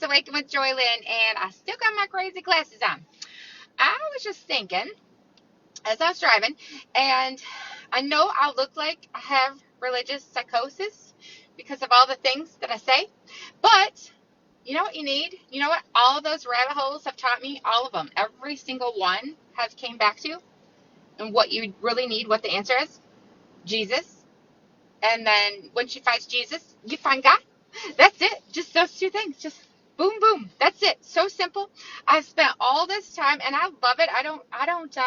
to Waking with Joylyn, and I still got my crazy glasses on. I was just thinking as I was driving, and I know I look like I have religious psychosis because of all the things that I say, but you know what you need? You know what all of those rabbit holes have taught me? All of them. Every single one has came back to, and what you really need, what the answer is? Jesus. And then once you find Jesus, you find God. That's it. Just those two things. Just boom, boom. That's it. So simple. I've spent all this time, and I love it. I don't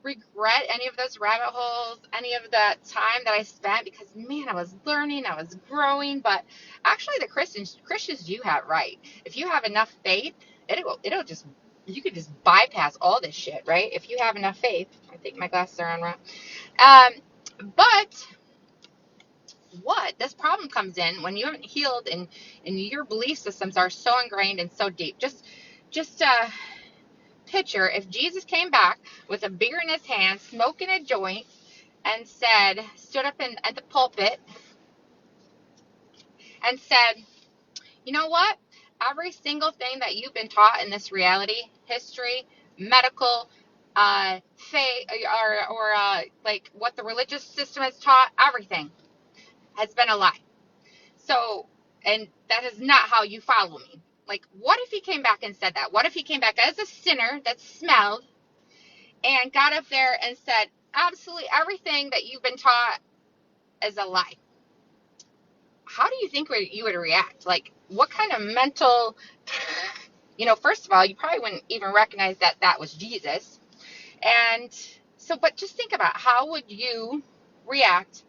regret any of those rabbit holes, any of the time that I spent, because man, I was learning, I was growing. But actually, the Christians do have it right. If you have enough faith, it'll just, you could just bypass all this shit, right? If you have enough faith. I think my glasses are on wrong. But what this problem comes in when you haven't healed, and your belief systems are so ingrained and so deep. Just picture if Jesus came back with a beer in his hand, smoking a joint, and stood up at the pulpit and said, you know what? Every single thing that you've been taught in this reality, history, medical, faith, or like what the religious system has taught, everything has been a lie. So, and that is not how you follow me. Like, what if he came back and said that? What if he came back as a sinner that smelled and got up there and said, absolutely everything that you've been taught is a lie? How do you think you would react? Like, what kind of mental, first of all, you probably wouldn't even recognize that that was Jesus. And so, but just think about, how would you react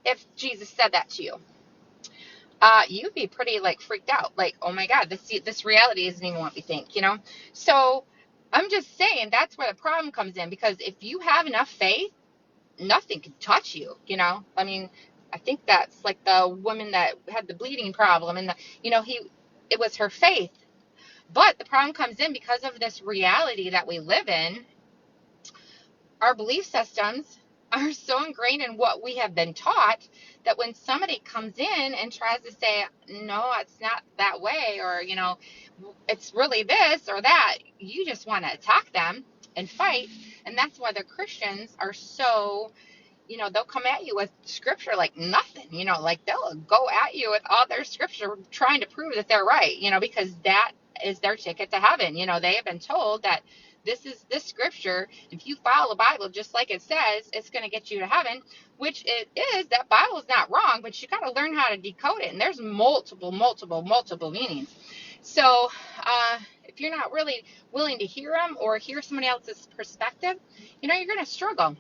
if Jesus said that to you? You'd be pretty like freaked out, like, oh my God, this reality isn't even what we think. So I'm just saying that's where the problem comes in, because if you have enough faith, nothing can touch you. I mean, I think that's like the woman that had the bleeding problem, and it was her faith. But the problem comes in because of this reality that we live in. Our belief systems are so ingrained in what we have been taught that when somebody comes in and tries to say, no, it's not that way, or, it's really this or that, you just want to attack them and fight. And that's why the Christians are so, they'll come at you with scripture like nothing, like they'll go at you with all their scripture trying to prove that they're right, because that is their ticket to heaven. They have been told that this scripture, if you follow the Bible just like it says, it's going to get you to heaven, which it is. That Bible is not wrong, but you got to learn how to decode it. And there's multiple meanings. So if you're not really willing to hear them or hear somebody else's perspective, you're going to struggle.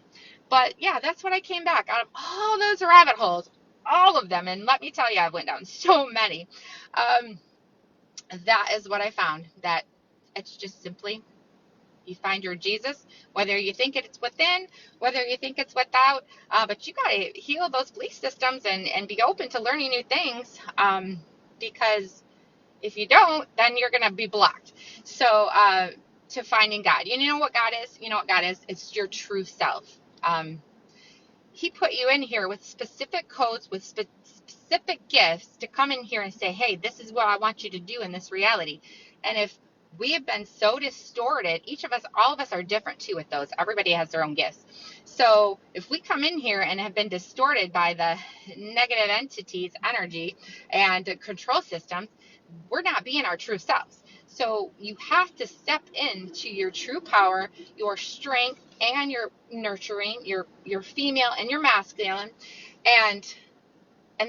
But yeah, that's what I came back out of all those rabbit holes, all of them. And let me tell you, I went down so many. That is what I found, that it's just simply, you find your Jesus, whether you think it's within, whether you think it's without, but you got to heal those belief systems and be open to learning new things, because if you don't, then you're going to be blocked. So to finding God, you know what God is? You know what God is? It's your true self. He put you in here with specific codes, with specific gifts to come in here and say, hey, this is what I want you to do in this reality. And if we have been so distorted, each of us, all of us are different too with those. Everybody has their own gifts. So if we come in here and have been distorted by the negative entities, energy, and control systems, we're not being our true selves. So you have to step into your true power, your strength, and your nurturing, your female and your masculine, and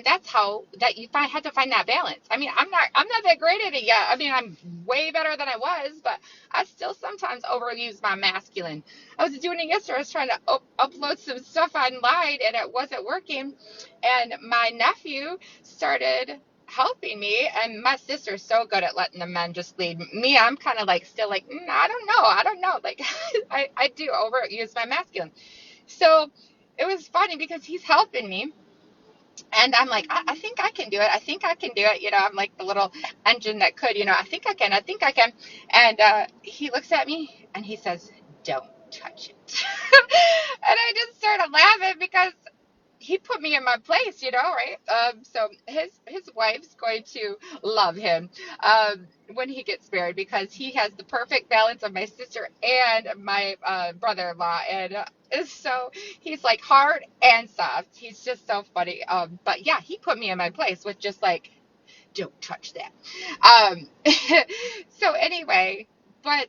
that's how that had to find that balance. I mean, I'm not that great at it yet. I mean, I'm way better than I was, but I still sometimes overuse my masculine. I was doing it yesterday. I was trying to upload some stuff online, and it wasn't working. And my nephew started helping me, and my sister's so good at letting the men just lead me. I'm kind of like still like, I don't know. Like I do overuse my masculine. So it was funny because he's helping me. And I'm like, I think I can do it. I think I can do it. I'm like the little engine that could, I think I can. I think I can. And he looks at me and he says, don't touch it. And I just started laughing because he put me in my place, right? So his wife's going to love him when he gets married, because he has the perfect balance of my sister and my brother-in-law, and so he's like hard and soft. He's just so funny. But yeah, he put me in my place with just like, don't touch that. Um, so anyway, but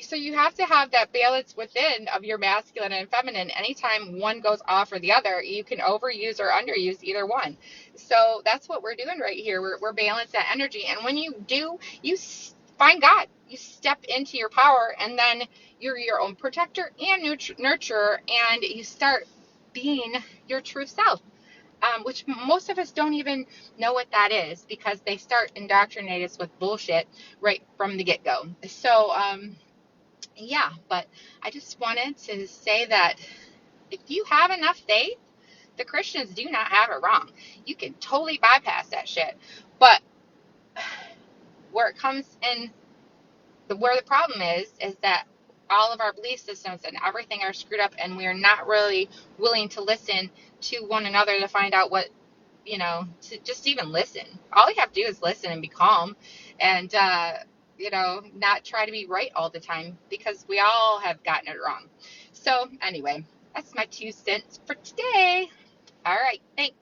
so you have to have that balance within of your masculine and feminine. Anytime one goes off or the other, you can overuse or underuse either one. So that's what we're doing right here. We're balancing that energy. And when you do, find God, you step into your power, and then you're your own protector and nurturer, and you start being your true self, which most of us don't even know what that is, because they start indoctrinating us with bullshit right from the get-go. So, yeah, but I just wanted to say that if you have enough faith, the Christians do not have it wrong. You can totally bypass that shit. But where it comes in, where the problem is that all of our belief systems and everything are screwed up, and we're not really willing to listen to one another to find out what, to just even listen. All you have to do is listen and be calm, and, not try to be right all the time, because we all have gotten it wrong. So, anyway, that's my 2 cents for today. All right, thanks.